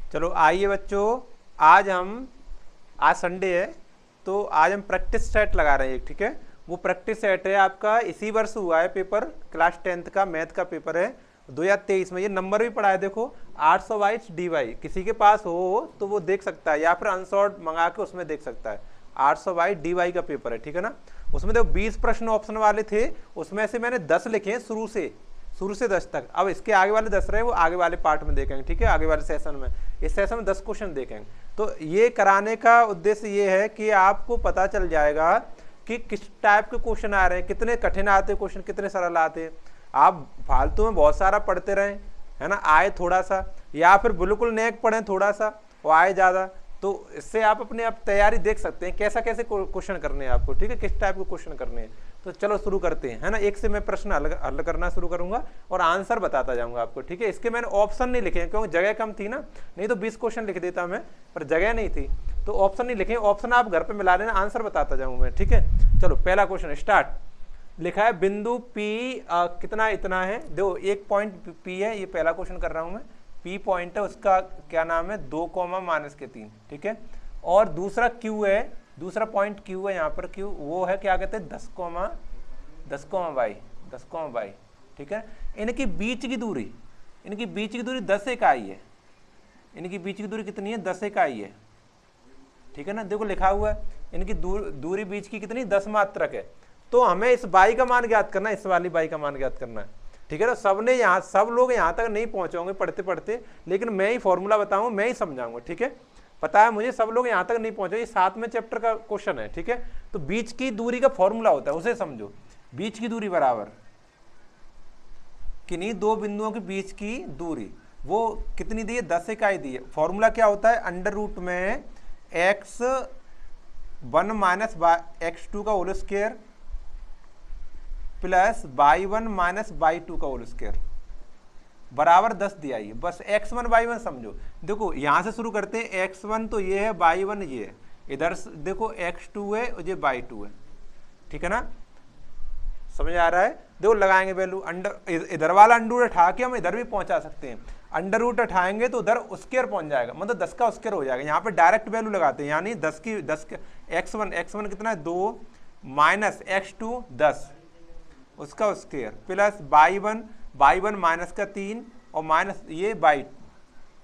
चलो आइए बच्चों, आज संडे है तो आज हम प्रैक्टिस सेट लगा रहे हैं एक, ठीक है। वो प्रैक्टिस सेट है आपका इसी वर्ष हुआ है पेपर, क्लास 10th का मैथ का पेपर है 2023 में। ये नंबर भी पड़ा है देखो 822 DY, किसी के पास हो तो वो देख सकता है या फिर अनसॉर्ट मंगा के उसमें देख सकता है। 822 DY का पेपर है, ठीक है ना। उसमें देखो 20 प्रश्न ऑप्शन वाले थे, उसमें से मैंने 10 लिखे हैं शुरू से 10 तक। अब इसके आगे वाले 10 रहे वो आगे वाले पार्ट में देखेंगे, ठीक है, आगे वाले सेशन में। इस सेशन में 10 क्वेश्चन देखेंगे। तो ये कराने का उद्देश्य ये है कि आपको पता चल जाएगा कि किस टाइप के क्वेश्चन आ रहे हैं, कितने कठिन आते हैं क्वेश्चन, कितने सरल आते हैं। आप फालतू में बहुत सारा पढ़ते रहें, है ना, आए थोड़ा सा, या फिर बिल्कुल नेक पढ़ें थोड़ा सा और आए ज़्यादा। तो इससे आप अपने आप तैयारी देख सकते हैं कैसे क्वेश्चन करने हैं आपको, ठीक है, किस टाइप के क्वेश्चन करने हैं। तो चलो शुरू करते हैं, है ना। एक से मैं प्रश्न हल करना शुरू करूंगा और आंसर बताता जाऊंगा आपको, ठीक है। इसके मैंने ऑप्शन नहीं लिखे हैं क्योंकि जगह कम थी ना, नहीं तो 20 क्वेश्चन लिख देता मैं, पर जगह नहीं थी तो ऑप्शन नहीं लिखे। ऑप्शन आप घर पे मिला लेना, आंसर बताता जाऊंगा मैं, ठीक है। चलो पहला क्वेश्चन स्टार्ट। लिखा है बिंदु P कितना इतना है, देखो एक पॉइंट P है, ये पहला क्वेश्चन कर रहा हूं मैं। P पॉइंट है, उसका क्या नाम है 2, -3, ठीक है। और दूसरा Q है, दूसरा पॉइंट Q है, यहाँ पर Q वो है क्या कहते हैं 10, y, ठीक है। इनकी बीच की दूरी 10 इकाई है। इनकी बीच की दूरी कितनी है 10 इकाई है, ठीक है ना। देखो लिखा हुआ है इनकी दूरी बीच की कितनी 10 मात्रक है। तो हमें इस बाई का मान ज्ञात करना है, इस वाली बाई का मान ज्ञात करना है, ठीक है ना। सब लोग यहाँ तक नहीं पहुंचे होंगे पढ़ते पढ़ते, लेकिन मैं ही फॉर्मूला बताऊंगा, मैं ही समझाऊंगा, ठीक है। पता है मुझे सब लोग यहाँ तक नहीं पहुंचे, ये 7वें चैप्टर का क्वेश्चन है, ठीक है। तो बीच की दूरी का फॉर्मूला होता है, उसे समझो। बीच की दूरी बराबर किन्हीं दो बिंदुओं के बीच की दूरी, वो कितनी दी है 10 इकाई दी है। फॉर्मूला क्या होता है अंडर रूट में x1 - x2 का whole square plus y1 - y2 का होल स्क्वायर बराबर 10 दिया। ये बस x1 y1 समझो। देखो यहां से शुरू करते हैं, x1 तो ये है, y1 ये है, इधर देखो x2 है और ये y2 है, ठीक है ना। समझ आ रहा है। देखो लगाएंगे वैल्यू, इधर वाला अंडर रूट उठा के हम इधर भी पहुंचा सकते हैं। अंडर रूट उठाएंगे तो उधर स्क्वायर पहुंच जाएगा, मतलब 10 का स्क्वायर हो जाएगा। यहाँ पे डायरेक्ट वैल्यू लगाते हैं, यानी 10 के x1 कितना है 2 माइनस x2 10 उसका स्क्वायर प्लस y1 माइनस का 3 और माइनस ये y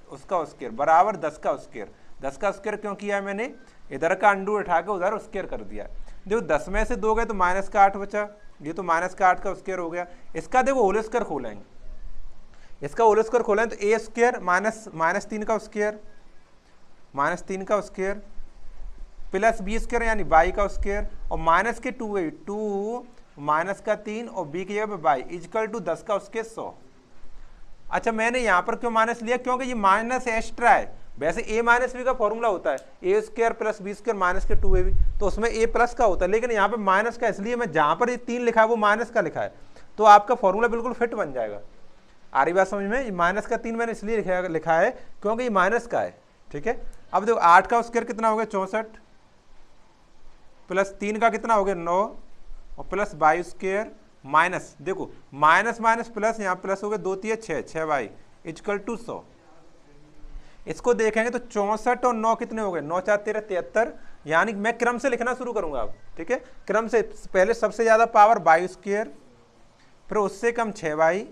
उसका स्क्वायर बराबर 10 का स्क्वायर। 10 का स्क्वायर क्यों किया है मैंने, इधर का अंडर उठा के उधर स्क्वायर कर दिया। देखो 10 में से 2 गए तो माइनस का 8 बचा, ये तो माइनस का 8 का स्क्वायर हो गया। इसका देखो होल स्क्वायर खोलेंगे, इसका होल स्क्वायर खोलेंगे तो a स्क्वायर माइनस 3 का स्क्वायर प्लस b स्क्वायर यानी y का स्क्वायर और माइनस के 2 है 2 माइनस का 3 और b की जगह y इक्वल टू 10 का स्क्वायर 100। अच्छा मैंने यहाँ पर क्यों माइनस लिया, क्योंकि ये माइनस एक्स्ट्रा है। वैसे a माइनस बी का फॉर्मूला होता है a square plus b square minus के 2ab, तो उसमें a प्लस का होता है, लेकिन यहाँ पे माइनस का, इसलिए मैं जहाँ पर ये 3 लिखा है वो माइनस का लिखा है, तो आपका फॉर्मूला बिल्कुल फिट बन जाएगा। आ रही बात समझ में। माइनस का 3 मैंने इसलिए लिखा है क्योंकि ये माइनस का है, ठीक है। अब देखो 8 का स्क्वायर कितना हो गया 64 प्लस 3 का कितना हो गया 9 और प्लस y स्क्वायर माइनस, देखो माइनस माइनस प्लस, यहाँ प्लस हो गया 2 3 6y इक्वल टू 100। इसको देखेंगे तो 64 और 9 कितने हो गए 9 4 13 73, यानी मैं क्रम से लिखना शुरू करूंगा अब, ठीक है। क्रम से पहले सबसे ज्यादा पावर y स्क्वायर, फिर उससे कम 6y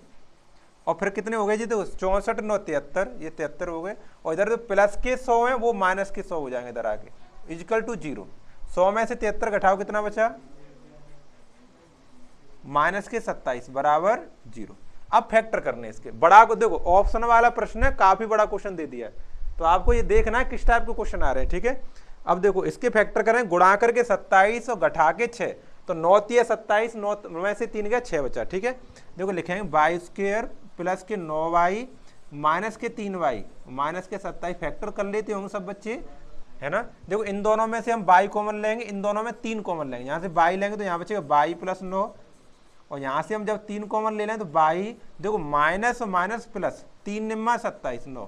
और फिर कितने हो गए जी, तो 64 9 73, ये 73 हो गए। और इधर जो प्लस के 100 है वो माइनस के 100 हो जाएंगे इधर आके, इक्वल टू 0। 100 में से 73 घटाओ कितना बचा, माइनस के 27 बराबर 0। अब फैक्टर करने इसके बड़ा को, देखो ऑप्शन वाला प्रश्न है, काफी बड़ा क्वेश्चन दे दिया है, तो आपको ये देखना है किस टाइप के क्वेश्चन आ रहे हैं, ठीक है। अब देखो इसके फैक्टर करें, गुणा करके 27 और घटा के 6, तो 9 3 27, 9 में से 3 गया 6 बचा, ठीक है। देखो लिखेंगे y स्क्वायर प्लस के 9y माइनस के 3y माइनस के 27, फैक्टर कर लेते होंगे सब बच्चे, है ना। देखो इन दोनों में से हम y कॉमन लेंगे, इन दोनों में 3 कॉमन लेंगे, यहाँ से y लेंगे तो यहाँ बचेगा y प्लस 9 और यहाँ से हम जब 3 कॉमन ले लें तो y, देखो माइनस और माइनस प्लस 3 निम्मा 27 9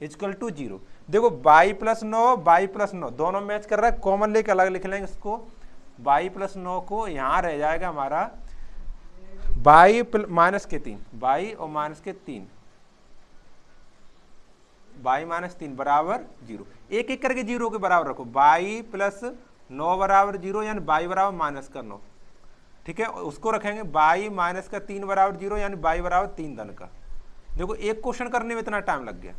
इक्वल टू 0। देखो y प्लस 9 दोनों मैच कर रहा है, कॉमन लेके अलग लिख लेंगे इसको। y प्लस 9 को यहाँ रह जाएगा हमारा y माइनस के 3, y और माइनस के 3 y माइनस 3 बराबर 0। एक एक करके 0 के बराबर रखो, y प्लस 9 बराबर 0 यानी y बराबर माइनस का 9, ठीक है। उसको रखेंगे y माइनस का 3 बराबर 0 यानी y बराबर 3 धन का। देखो एक क्वेश्चन करने में इतना टाइम लग गया।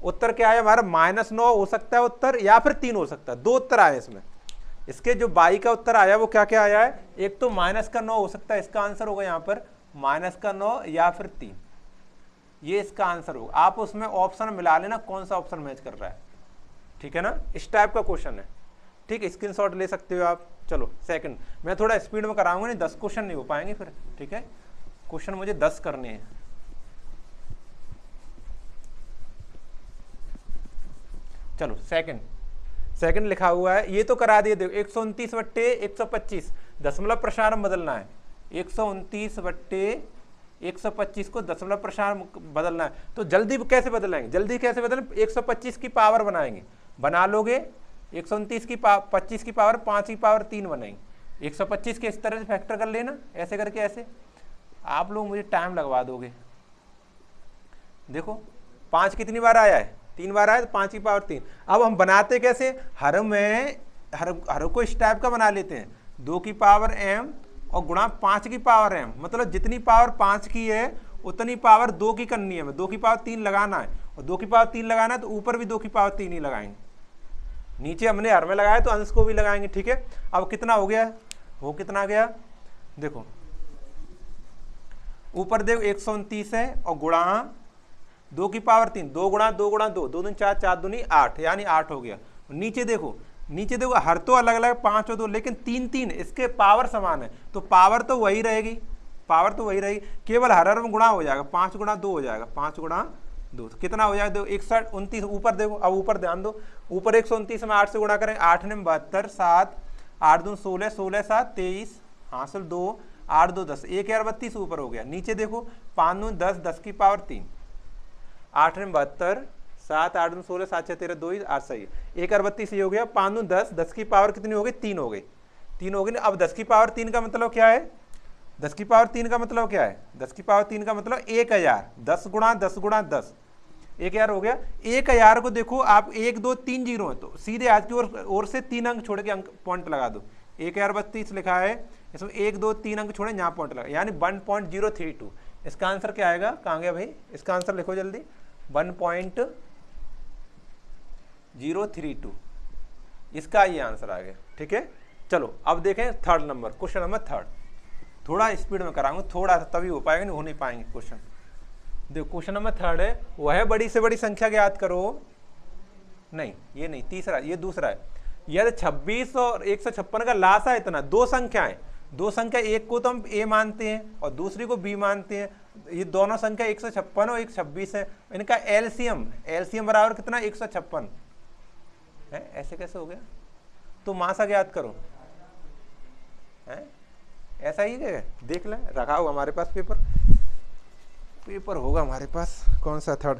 उत्तर क्या है हमारा, -9 हो सकता है उत्तर, या फिर 3 हो सकता है। दो उत्तर आए इसमें। इसके जो y का उत्तर आया वो क्या क्या आया है, एक तो -9 हो सकता है, इसका आंसर होगा यहाँ पर -9 या फिर 3, ये इसका आंसर होगा। आप उसमें ऑप्शन मिला लेना कौन सा ऑप्शन मैच कर रहा है, ठीक है ना। इस टाइप का क्वेश्चन है, ठीक। स्क्रीनशॉट ले सकते हो आप। चलो सेकंड, मैं थोड़ा स्पीड में कराऊंगा, नहीं 10 क्वेश्चन नहीं हो पाएंगे फिर, ठीक है। क्वेश्चन मुझे 10 करने हैं। चलो सेकंड लिखा हुआ है, ये तो करा दिए। देखो 129 बट्टे 125 दशमलव प्रसारण बदलना है। 129 बट्टे 125 को दशमलव प्रसारण बदलना है, तो जल्दी कैसे बदलेंगे, जल्दी कैसे बदलें, 125 की पावर बनाएंगे, बना लोगे। 129 की 25 की पावर 5 की पावर 3 बनाएंगे। 125 के इस तरह से फैक्टर कर लेना, ऐसे करके ऐसे। आप लोग मुझे टाइम लगवा दोगे। देखो 5 कितनी बार आया है, 3 बार आया, तो 5 की पावर 3। अब हम बनाते कैसे, हर को इस टाइप का बना लेते हैं, 2 की पावर m और गुणा 5 की पावर m, मतलब जितनी पावर 5 की है उतनी पावर 2 की करनी है। 2 की पावर 3 लगाना है, और 2 की पावर 3 लगाना है तो ऊपर भी 2 की पावर 3 ही लगाएंगे। नीचे हमने हर में लगाया तो अंश को भी लगाएंगे, ठीक है। अब कितना हो गया, वो कितना गया, देखो ऊपर देखो 129 है और गुणा 2 की पावर 3, 2 गुणा 2 गुणा 2, 2 दूनी 4, 4 दूनी 8, यानी 8 हो गया। नीचे देखो हर तो अलग अलग 5 और 2, लेकिन 3 3 इसके पावर समान है, तो पावर तो वही रहेगी, केवल हर में गुणा हो जाएगा। 5 गुणा 2 हो जाएगा, 5 गुणा 2 तो कितना हो जाएगा, 61 29। ऊपर देखो, अब ऊपर ध्यान दो, ऊपर 129 में 8 से गुणा करें, 8 ने 72, 7 8 दून 16, 16 7 23, हासिल 2 8 2 10, 1 यार 32 ऊपर हो गया। नीचे देखो 5 दून 10, 10 की पावर 3, 8 ने 72, 7 8 दून 16, 7 6 13 2 8 सही है, 1 32 ये हो गया। 5 दून 10, 10 की पावर कितनी हो गई, 3 हो गई, 3 हो गई। अब 10 की पावर 3 का मतलब क्या है, 10 की पावर 3 का मतलब क्या है, 10 की पावर 3 का मतलब 1000, 10 गुणा 10 गुणा 10, 1000 हो गया। 1000 को देखो आप 1 2 3 जीरो है, तो सीधे आज की ओर से 3 अंक छोड़ के अंक पॉइंट लगा दो। 1032 लिखा है, इसमें 1 2 3 अंक छोड़े, यहाँ पॉइंट लगा, यानी 1.032। इसका आंसर क्या आएगा, कहाँ गया भाई, इसका आंसर लिखो जल्दी, 1.032, इसका ये आंसर आ गया, ठीक है। चलो अब देखें third number, question number third. थोड़ा स्पीड में कराऊंगा, थोड़ा तभी हो पाएगा, नहीं हो नहीं पाएंगे क्वेश्चन। देखो क्वेश्चन नंबर थर्ड है, वह बड़ी से बड़ी संख्या ज्ञात करो, नहीं ये नहीं, तीसरा, ये दूसरा है। यदि 26 और 156 का लासा इतना, दो संख्याएं, दो संख्या, एक को तो हम a मानते हैं और दूसरी को b मानते हैं, ये दोनों संख्या 156 और 126 है, इनका एलसीएम बराबर कितना, 156 है। ऐसे कैसे हो गया, तो मासा ज्ञात करो, है ऐसा ही है, देख ले, रखा होगा हमारे पास पेपर होगा हमारे पास, कौन सा थर्ड,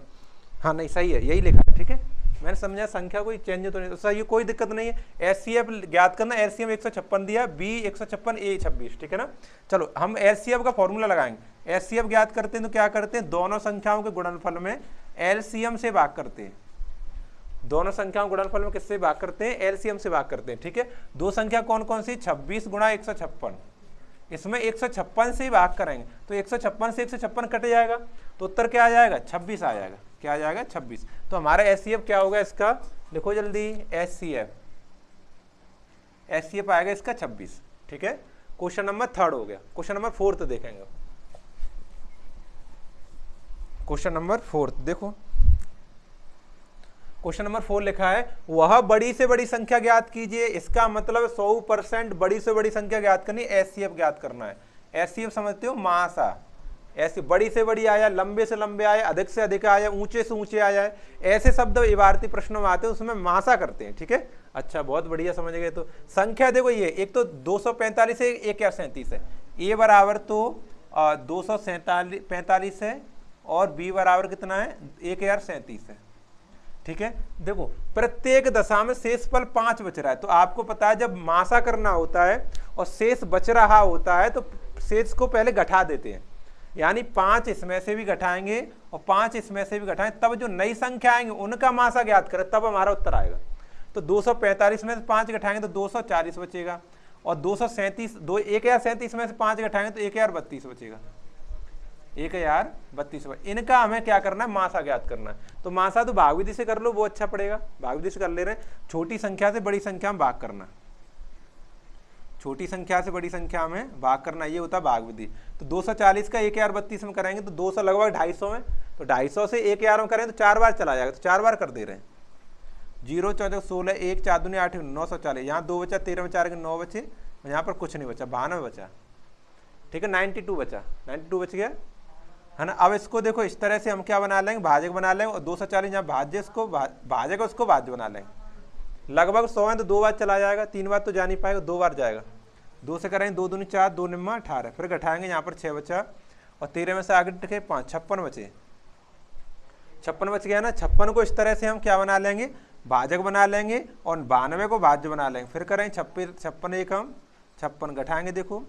हाँ नहीं सही है, यही लिखा है, ठीक है। मैंने समझा संख्या कोई चेंज तो नहीं, सही, कोई दिक्कत नहीं है। एचसीएफ ज्ञात करना, एलसीएम 156 दिया, बी 156, ए 26, ठीक है ना। चलो हम एलसीएफ का फॉर्मूला लगाएंगे। एलसीएफ ज्ञात करते हैं तो क्या करते हैं, दोनों संख्याओं के गुणनफल में एलसीएम से भाग करते हैं, दोनों संख्याओं गुणनफल में किससे भाग करते हैं, एलसीएम से भाग करते हैं, ठीक है। दो संख्या कौन कौन सी, 26 गुणा 156, इसमें 156 से ही भाग करेंगे, तो 156 से 156 कट जाएगा, तो उत्तर क्या आ जाएगा, 26 आ जाएगा। क्या आ जाएगा, 26। तो हमारा एचसीएफ क्या होगा इसका, लिखो जल्दी, एचसीएफ आएगा इसका 26, ठीक है। क्वेश्चन नंबर थर्ड हो गया। क्वेश्चन नंबर फोर्थ देखेंगे। क्वेश्चन नंबर फोर्थ देखो, क्वेश्चन नंबर 4 लिखा है, वह बड़ी से बड़ी संख्या ज्ञात कीजिए। इसका मतलब 100% बड़ी से बड़ी संख्या ज्ञात करनी, एचसीएफ ज्ञात करना है। एचसीएफ समझते हो, मासा, ऐसी बड़ी से बड़ी आया, लंबे से लंबे आए, अधिक से अधिक आया, ऊंचे से ऊंचे आया है, ऐसे शब्द इबारती प्रश्नों में आते हैं, उसमें मासा करते हैं, ठीक है। अच्छा बहुत बढ़िया समझ गए। तो संख्या देखो, ये एक तो 245 है, 1037 है, ए बराबर तो 245 है और बी बराबर कितना है, 1037 है, ठीक है। देखो प्रत्येक दशा में शेषफल 5 बच रहा है, तो आपको पता है जब मासा करना होता है और शेष बच रहा होता है तो शेष को पहले घटा देते हैं, यानी 5 इसमें से भी घटाएंगे और 5 इसमें से भी घटाएं, तब जो नई संख्या आएंगे उनका मासा ज्ञात करें, तब हमारा उत्तर आएगा। तो 245 में से 5 घटाएंगे तो 240 बचेगा, और 237 1037 में से 5 घटाएंगे तो 1032 बचेगा, 1032। इनका हमें क्या करना है, मासा ज्ञात करना है। तो मासा तो भाग विधि से कर लो, वो अच्छा पड़ेगा, भाग विधि से कर ले रहे हैं। छोटी संख्या से बड़ी संख्या में भाग करना, छोटी संख्या से बड़ी संख्या में भाग करना, ये होता है भाग विधि। तो 240 का 1032 में करेंगे तो 200 लगभग 250 में, तो 250 से 1000 में करेंगे तो 4 बार चला जाएगा, तो 4 बार कर दे रहे हैं। 0 14 16 1 4 दूनी 8 940, यहाँ 2 बचा, 13 में 4 के 9 बचे, यहाँ पर कुछ नहीं बचा, 92 बचा, ठीक है, 92 बचा, 92 बच गया है ना। अब इसको देखो इस तरह से हम क्या बना लेंगे, भाजक बना लेंगे, और 240 यहाँ भाज्य, इसको भाजक उसको भाज्य बना लेंगे। लगभग 100 है तो 2 बार चला जाएगा, 3 बार तो जा नहीं पाएगा, 2 बार जाएगा। 2 से करेंगे 2 दूनी 4 2 निम्मा 18, फिर घटाएंगे, यहाँ पर 6 बचा, और 13 में से आगे टिके 5, 56 बचे, 56 बच गया ना। 56 को इस तरह से हम क्या बना लेंगे, भाजक बना लेंगे, और 92 को भाज्य बना लेंगे। फिर करेंगे 56 एक हम 56 घटाएंगे, देखो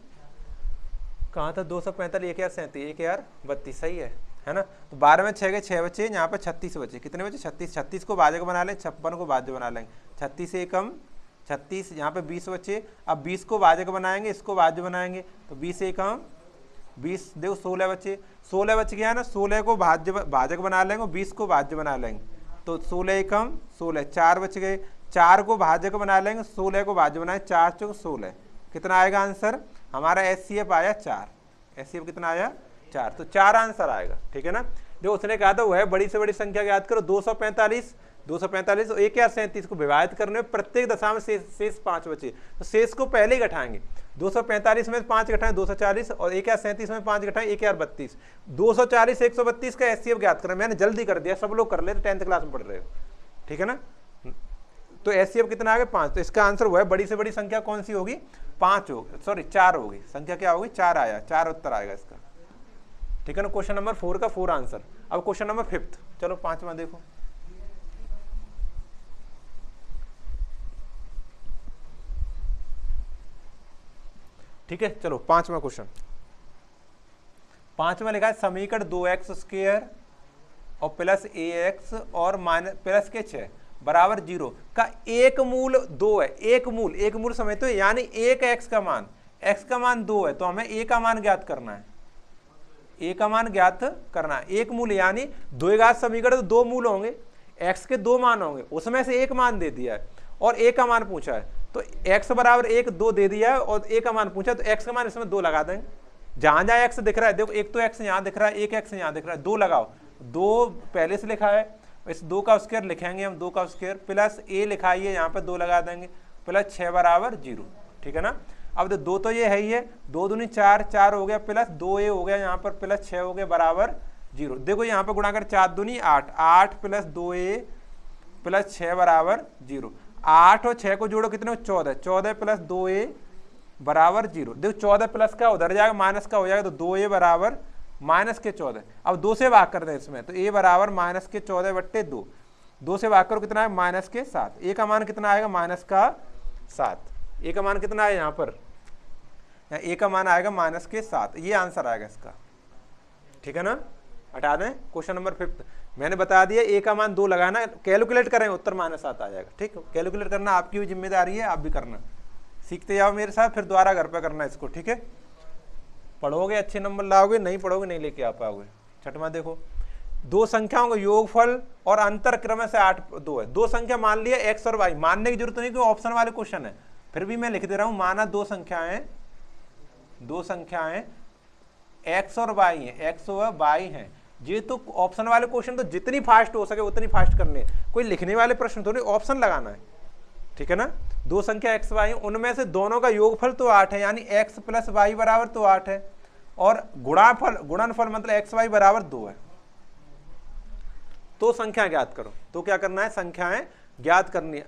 कहाँ था, 245 1037 1032, सही है ना। तो 12 में 6 के 6 बचे, यहाँ पर 36 बचे, कितने बचे 36, 36 को भाजक बना लें, 56 को भाज्य बना लेंगे, 36 एक हम 36, यहाँ पे 20 बचे। अब 20 को भाजक बनाएंगे, इसको भाज्य बनाएंगे, तो 20 एक हम 20, देखो 16 बचे, 16 बच गया ना, 16 को भाजक बना लेंगे, 20 को भाज्य बना लेंगे, तो 16 एक हम 16, 4 बच गए, 4 को भाजक बना लेंगे, 16 को भाज्य बनाए, 4 चौक 16, कितना आएगा आंसर हमारा, एचसीएफ आया 4, एचसीएफ कितना आया 4, तो 4 आंसर आएगा, ठीक है ना। जो उसने कहा था वो है बड़ी से बड़ी संख्या याद करो, 245 और 1037 को विभाजित करने में प्रत्येक दशा में शेष 5 बचे, तो शेष को पहले ही घटाएंगे। 245 में 5 घटाएं 240, और 1037 में 5 घटाएं 1032, 240 132 का एचसीएफ ज्ञात करें। मैंने जल्दी कर दिया, सब लोग कर ले, 10th क्लास में पढ़ रहे हो, ठीक है ना। तो एचसीएफ कितना आ गया 5, तो इसका आंसर वो है बड़ी से बड़ी संख्या कौन सी होगी, 5 होगी, सॉरी 4 होगी, संख्या क्या होगी 4 आया, 4 उत्तर आएगा इसका, ठीक है ना। क्वेश्चन नंबर 4 का 4 आंसर। अब क्वेश्चन नंबर 5, चलो 5वां देखो। ठीक है, चलो 5वां क्वेश्चन। 5वां लिखा है समीकरण 2x² और प्लस ax और माइनस प्लस के 6 बराबर 0 का एक मूल 2 है। एक मूल समझते हो, यानी एक x का मान 2 है, तो हमें a का मान ज्ञात करना है, a का मान ज्ञात करना है। एक मूल यानी द्विघात समीकरण तो 2 मूल होंगे, x के 2 मान होंगे, उसमें से एक मान दे दिया है और a का मान पूछा है, तो x बराबर 1 2 दे दिया है और a का मान पूछा, तो x का मान इसमें 2 लगा देंगे। जहां जहां x दिख रहा है, देखो एक तो x यहाँ दिख रहा है, एक x यहाँ दिख रहा है, 2 लगाओ, 2 पहले से लिखा है, इस 2 का स्क्वायर लिखेंगे हम, 2 का स्क्वायर प्लस a लिखाई है, यहाँ पे 2 लगा देंगे, प्लस 6 बराबर 0, ठीक है ना। अब 2 तो ये है ही है, 2 दूनी 4 4 हो गया, प्लस 2a हो गया यहाँ पर, प्लस 6 हो गया बराबर 0। देखो यहाँ पर गुणा कर 4 दूनी 8, 8 प्लस 2a प्लस 6 बराबर 0। 8 और 6 को जोड़ो कितने 14, 14 प्लस 2a बराबर 0। देखो 14 प्लस का उधर जाएगा, माइनस का हो जाएगा, तो 2a बराबर माइनस के 14। अब 2 से भाग कर दें इसमें, तो a बराबर माइनस के 14 बट्टे 2, 2 से भाग करो कितना है माइनस के 7, a का मान कितना आएगा माइनस का 7, a का मान कितना है यहाँ पर, a का मान आएगा माइनस के 7, ये आंसर आएगा इसका, ठीक है ना। हटा दें क्वेश्चन नंबर 5। मैंने बता दिया a का मान 2 लगाना, कैलकुलेट करेंगे उत्तर -7 आ जाएगा, ठीक है। कैलकुलेट करना आपकी भी जिम्मेदारी है, आप भी करना, सीखते जाओ मेरे साथ, फिर दोबारा घर पे करना इसको, ठीक है। पढ़ोगे अच्छे नंबर लाओगे, नहीं पढ़ोगे नहीं लेके आ पाओगे। 6वां देखो, 2 संख्याओं का योगफल और अंतर क्रम से 8 2 है। 2 संख्या मान लिया x और y, मानने की जरूरत नहीं क्योंकि ऑप्शन वाले क्वेश्चन है, फिर भी मैं लिख दे रहा हूं। माना 2 संख्याएं x और y है, x और y है। ये तो ऑप्शन वाले क्वेश्चन तो जितनी फास्ट हो सके उतनी फास्ट करनी है, कोई लिखने वाले प्रश्न तो नहीं, ऑप्शन लगाना है, ठीक है ना। 2 संख्या x y, उनमें से दोनों का योगफल तो 8 है, यानी x प्लस y बराबर तो 8 है, और गुणनफल मतलब x y बराबर 2 है। तो संख्या ज्ञात करो, तो क्या करना है, संख्याएं ज्ञात करनी है,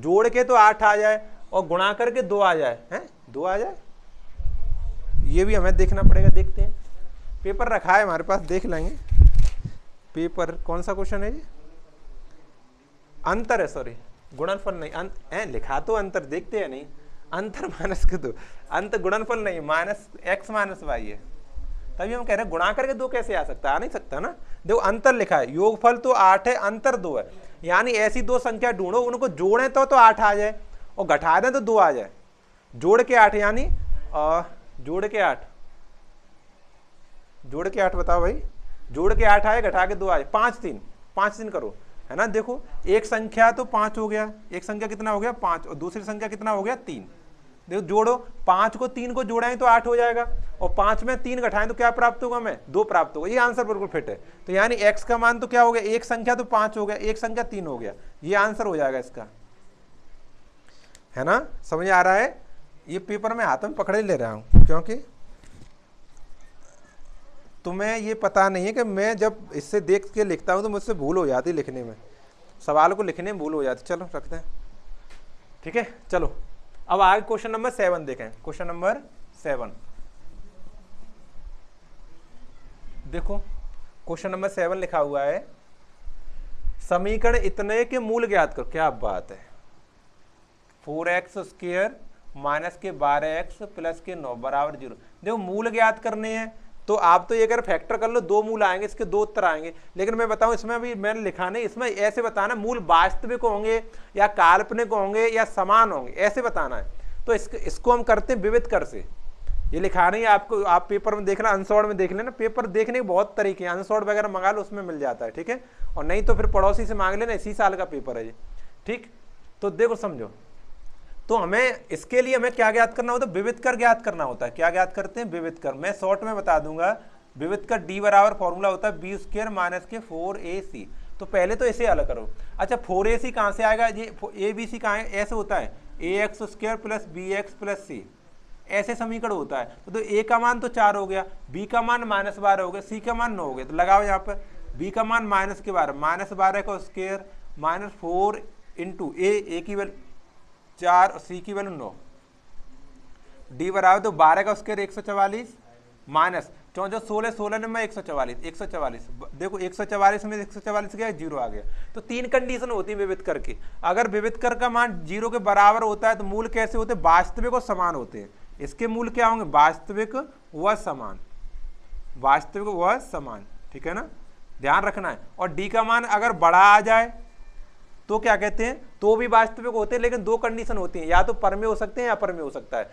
जोड़ के तो 8 आ जाए और गुणा करके 2 आ जाए, हैं 2 आ जाए, ये भी हमें देखना पड़ेगा। देखते हैं, पेपर रखा है हमारे पास, देख लेंगे पेपर। कौन सा क्वेश्चन है जी, अंतर है, सॉरी गुणनफल नहीं, लिखा तो अंतर, देखते हैं नहीं, अंतर माइनस के 2, अंत गुणनफल नहीं, माइनस x माइनस y है, तभी हम कह रहे हैं गुणा करके 2 कैसे आ सकता है, आ नहीं सकता ना। देखो अंतर लिखा है, योगफल तो 8 है, अंतर 2 है, यानी ऐसी 2 संख्या ढूंढो उनको जोड़ें तो 8 आ जाए और घटा दें तो 2 आ जाए। जोड़ के 8 यानी जोड़ के 8, जोड़ के 8 बताओ भाई, जोड़ के 8 आए, घटा के 2 आए, 5 3 करो, है ना। देखो एक संख्या तो 5 हो गया, एक संख्या कितना हो गया 5, और दूसरी संख्या कितना हो गया 3। देखो जोड़ो, 5 को 3 को जोड़ाएं तो 8 हो जाएगा, और 5 में 3 घटाएं तो क्या प्राप्त होगा हमें, 2 प्राप्त होगा। ये आंसर बिल्कुल फिट है। तो यानी x का मान तो क्या हो गया, एक संख्या तो 5 हो गया, एक संख्या 3 हो गया, ये आंसर हो जाएगा इसका, है ना। समझ आ रहा है। ये पेपर में हाथ में पकड़े ले रहा हूं क्योंकि तुम्हें ये पता नहीं है कि मैं जब इससे देख के लिखता हूं तो मुझसे भूल हो जाती लिखने में, सवाल को लिखने में भूल हो जाती। चलो रखते हैं, ठीक है। चलो अब आगे क्वेश्चन नंबर 7 देखें। क्वेश्चन नंबर 7 देखो, क्वेश्चन नंबर 7 लिखा हुआ है, समीकरण इतने के मूल ज्ञात करो। क्या बात है, 4x स्क्वायर माइनस के 12x प्लस के 9 बराबर 0। देखो मूल ज्ञात करने हैं तो आप तो ये अगर फैक्टर कर लो 2 मूल आएंगे, इसके 2 उत्तर आएंगे। लेकिन मैं बताऊं इसमें अभी मैंने लिखा नहीं, इसमें ऐसे बताना मूल वास्तविक होंगे या काल्पनिक होंगे या समान होंगे, ऐसे बताना है। तो इसको हम करते हैं विविध कर से, ये लिखा नहीं है आपको। आप पेपर में देखना, अनसॉर्ड में देख लेना, पेपर देखने के बहुत तरीके हैं, अनसॉर्ड वगैरह मंगा लो, उसमें मिल जाता है, ठीक है। और नहीं तो फिर पड़ोसी से मांग लेना, इसी साल का पेपर है ये, ठीक। तो देखो समझो, तो हमें इसके लिए हमें क्या ज्ञात करना होता है, विविध कर ज्ञात करना होता है। क्या ज्ञात करते हैं, विविध कर। मैं शॉर्ट में बता दूंगा, विविध कर डी बराबर फॉर्मूला होता है बी स्क्वायर माइनस के 4ac। तो पहले तो ऐसे अलग करो। अच्छा 4ac कहाँ से आएगा, ये abc कहाँ है, ऐसे होता है ax square plus bx plus c, ऐसे समीकरण होता है। तो a का मान तो 4 हो गया, b का मान -12 हो गया, c का मान 9 हो गया। तो लगाओ यहाँ पर b का मान -12 का स्क्वायर माइनस 4 इंटू a की वैल्यू 4 और c की वैल्यू 9, d बराबर तो 12 का स्क्वायर 144 माइनस 14 16 16 में 144। देखो 144 में 144 गया 0 आ गया। तो 3 कंडीशन होती है विविध कर की। अगर विविध कर का मान 0 के बराबर होता है तो मूल कैसे होते हैं, वास्तविक और समान होते हैं। इसके मूल क्या होंगे, वास्तविक व समान, वास्तविक व समान, ठीक है ना, ध्यान रखना है। और d का मान अगर बड़ा आ जाए तो क्या कहते हैं, तो भी वास्तविक होते हैं, लेकिन 2 कंडीशन होती हैं, या तो परमेय हो सकते हैं या अपरमेय हो सकता है।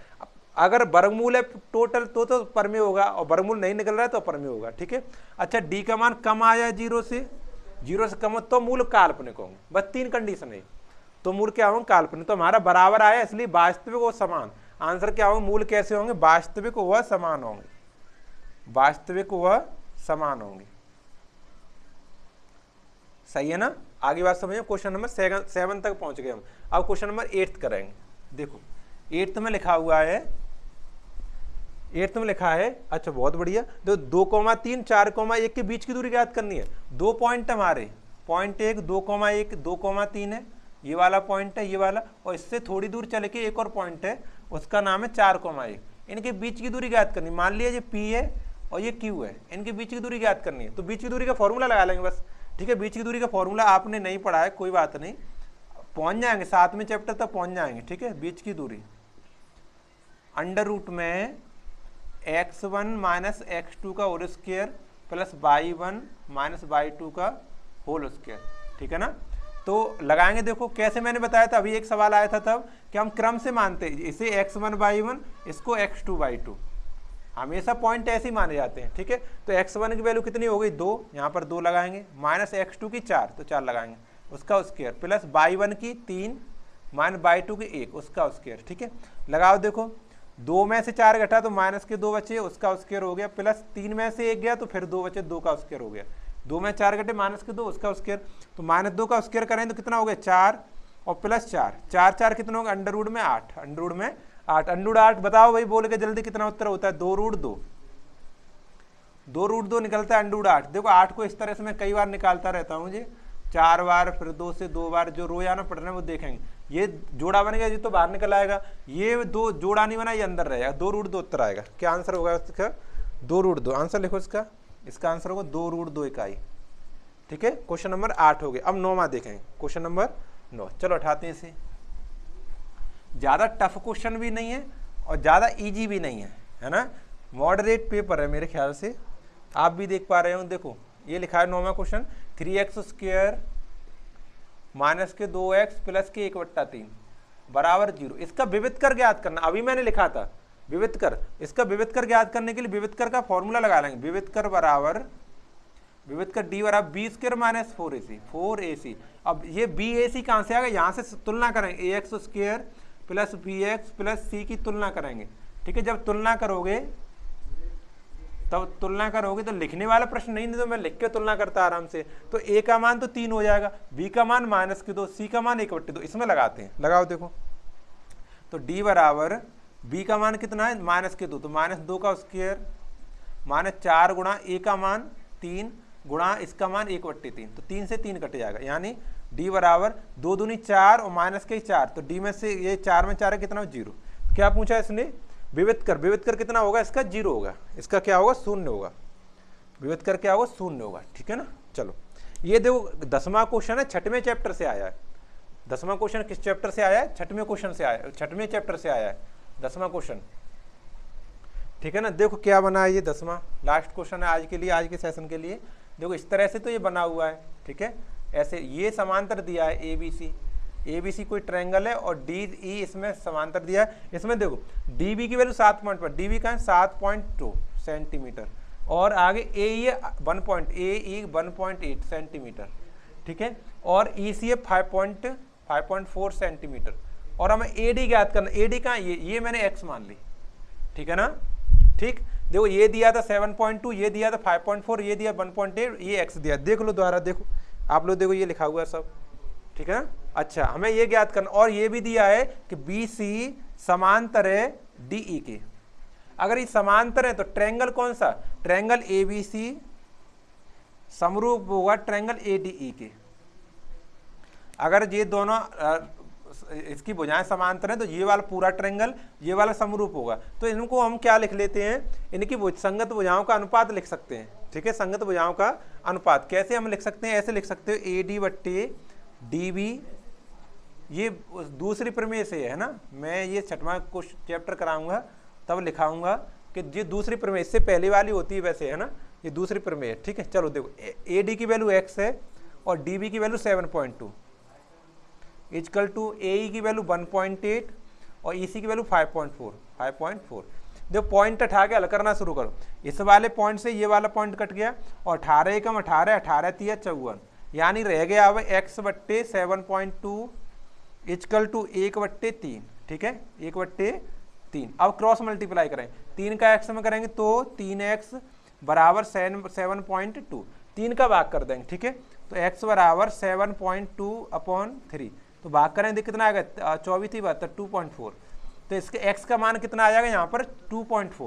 अगर वर्गमूल है टोटल तो परमेय होगा, और वर्गमूल नहीं निकल रहा है तो अपरमेय होगा, ठीक है। अच्छा डी का मान कम आया 0 से कम हो तो मूल काल्पनिक होंगे। बस 3 कंडीशन है, तो मूल क्या होंगे, काल्पनिक। तो हमारा बराबर आया इसलिए वास्तविक और समान। आंसर क्या होंगे, मूल कैसे होंगे, वास्तविक व समान होंगे, वास्तविक व समान होंगे। सही है ना। आगे बात समझिए, क्वेश्चन नंबर 7 तक पहुंच गए हम। अब क्वेश्चन नंबर 8 करेंगे। देखो 8 में लिखा हुआ है, 8 में लिखा है, अच्छा बहुत बढ़िया। तो 2,3 4,1 के बीच की दूरी ज्ञात करनी है। 2 पॉइंट हमारे, पॉइंट 1 2,1 2,3 है, ये वाला पॉइंट है, ये वाला, और इससे थोड़ी दूर चले के एक और पॉइंट है, उसका नाम है 4,1। इनके बीच की दूरी ज्ञात करनी। मान लिया ये P है और ये Q है, इनके बीच की दूरी ज्ञात करनी है। तो बीच की दूरी का फॉर्मूला लगा लेंगे बस, ठीक है। बीच की दूरी का फॉर्मूला आपने नहीं पढ़ा है, कोई बात नहीं, पहुंच जाएंगे 7वें चैप्टर तक पहुंच जाएंगे, ठीक है। बीच की दूरी अंडर रूट में x1 माइनस x2 का whole square plus y1 minus y2 का होल स्क्वायर, ठीक है ना। तो लगाएंगे, देखो कैसे मैंने बताया था, अभी एक सवाल आया था तब कि हम क्रम से मानते हैं, इसे x1 y1, इसको x2 y2, हमेशा पॉइंट ऐसे ही माने जाते हैं, ठीक है। तो x1 की वैल्यू कितनी हो गई 2, यहाँ पर 2 लगाएंगे, माइनस x2 की 4, तो 4 लगाएंगे, उसका स्क्वायर, प्लस y1 की 3 माइनस y2 की 1, उसका स्क्वायर, ठीक है। लगाओ, देखो 2 में से 4 घटा तो माइनस के 2 बचे, उसका स्क्वायर हो गया, प्लस 3 में से 1 गया तो फिर 2 बचे, 2 का स्क्वायर हो गया। 2 में 4 घटे माइनस के 2, उसका स्क्वायर, तो माइनस 2 का स्क्वायर करें तो कितना हो गया 4 और प्लस 4, 4 कितना होगा, अंडर रूट में 8, अंडर रूट में 8, अंडर रूट 8 बताओ भाई बोल के जल्दी कितना उत्तर होता है, 2 रूट 2, 2 रूट 2 निकलता है अंडर रूट 8। देखो 8 को इस तरह से मैं कई बार निकालता रहता हूँ, जी 4 बार, फिर 2 से 2 बार, जो रोजाना पढ़ना है वो देखेंगे। ये जोड़ा बनेगा, ये तो बाहर निकल आएगा, ये 2 जोड़ा नहीं बना, ये अंदर रहेगा, 2 रूट 2 उत्तर आएगा। क्या आंसर होगा इसका, 2 रूट 2, आंसर लिखो इसका, इसका आंसर होगा 2 रूट 2 इकाई, ठीक है। क्वेश्चन नंबर 8 हो गया। अब 9वां देखेंगे, क्वेश्चन नंबर 9, चलो उठाते हैं इसे। ज्यादा टफ क्वेश्चन भी नहीं है और ज्यादा इजी भी नहीं है, है ना। मॉडरेट पेपर है मेरे ख्याल से, आप भी देख पा रहे हो। देखो ये लिखा है 9वां क्वेश्चन, 3x² माइनस के 2x प्लस के 1/3 बराबर 0। इसका विविध कर ज्ञात करना, अभी मैंने लिखा था विविध कर। इसका विविध कर ज्ञात करने के लिए विविध कर का फॉर्मूला लगा लेंगे। विविध कर बराबर विविध कर d बराबर b² माइनस 4ac। अब ये bac कहाँ से आ गया, यहाँ से तुलना करेंगे, ax² plus bx plus c की तुलना करेंगे। ठीक है, जब तुलना करोगे तब तुलना करोगे तो लिखने वाला प्रश्न नहीं तो मैं लिख के तुलना करता आराम से। तो a का मान तो 3 हो जाएगा, b का मान -2, c का मान 1/2। इसमें लगाते हैं, लगाओ देखो। तो d बराबर b का मान कितना है -2, तो -2 का स्क्वायर -4 गुणा a का मान 3 गुणा इसका मान 1/3। तो 3 से 3 कट जाएगा, यानी d बराबर 2 दूनी 4 और माइनस के 4। तो d में से ये 4 में 4 है कितना, 0। क्या पूछा इसने, विविध कर कितना होगा इसका, 0 होगा। इसका क्या होगा, 0 होगा। विविध कर क्या होगा, 0 होगा। ठीक है ना। चलो ये देखो 10वां क्वेश्चन है, 6वें चैप्टर से आया है। 10वां क्वेश्चन किस चैप्टर से आया है, 6वें क्वेश्चन से आया, 6वें चैप्टर से आया है 10वां क्वेश्चन। ठीक है ना। देखो क्या बना है ये 10वां, लास्ट क्वेश्चन है आज के लिए, आज के सेशन के लिए। देखो इस तरह से तो ये बना हुआ है। ठीक है, ऐसे ये समांतर दिया है ABC कोई ट्रायंगल है और DE इसमें समांतर दिया है। इसमें देखो DB की वैल्यू 7.5, DB का है 7.2 सेंटीमीटर और आगे AE 1.8 सेंटीमीटर। ठीक है, और EC है 5.4 सेंटीमीटर। और हमें AD ज्ञात करना, AD का ये मैंने x मान ली। ठीक है ना। ठीक, देखो ये दिया था 7.2, ये दिया था 5.4, ये दिया 1.8, ये x दिया। देख लो दोबारा, देखो आप लोग देखो ये लिखा हुआ है सब। ठीक है ना। अच्छा, हमें ये ज्ञात करना, और ये भी दिया है कि BC समांतर है DE के। अगर ये समांतर है तो ट्रायंगल कौन सा, ट्रायंगल ABC समरूप होगा ट्रायंगल ADE के। अगर ये दोनों इसकी भुजाएं समांतर हैं तो ये वाला पूरा ट्रायंगल, ये वाला समरूप होगा। तो इनको हम क्या लिख लेते हैं, इनकी संगत भुजाओं का अनुपात लिख सकते हैं। ठीक है, संगत भुजाओं का अनुपात कैसे हम लिख सकते हैं, ऐसे लिख सकते हो AD/DB। ये दूसरी प्रमेय से है ना, मैं ये 6वां चैप्टर कराऊंगा तब लिखाऊंगा कि ये दूसरी प्रमेय, इससे पहले वाली होती है वैसे, है ना, ये दूसरी प्रमेय है। ठीक है, चलो देखो AD की वैल्यू x है और DB की वैल्यू 7.2 इक्वल टू AE की वैल्यू 1.8 और EC की वैल्यू 5.4। देखो पॉइंट उठा के हल करना शुरू करो। इस वाले पॉइंट से ये वाला पॉइंट कट गया और 18 एकम 18, 18 तिया 54, यानी रह गया अब x/7.2 इक्वल टू 1/3। ठीक है, 1/3। अब क्रॉस मल्टीप्लाई करें, 3 का x में करेंगे तो 3x बराबर 7.2, 3 का भाग कर देंगे। ठीक है, तो x बराबर 7.2/3, तो भाग करेंगे कितना आएगा, 24 72 2.4। तो इसके x का मान कितना आ जाएगा यहाँ पर 2.4।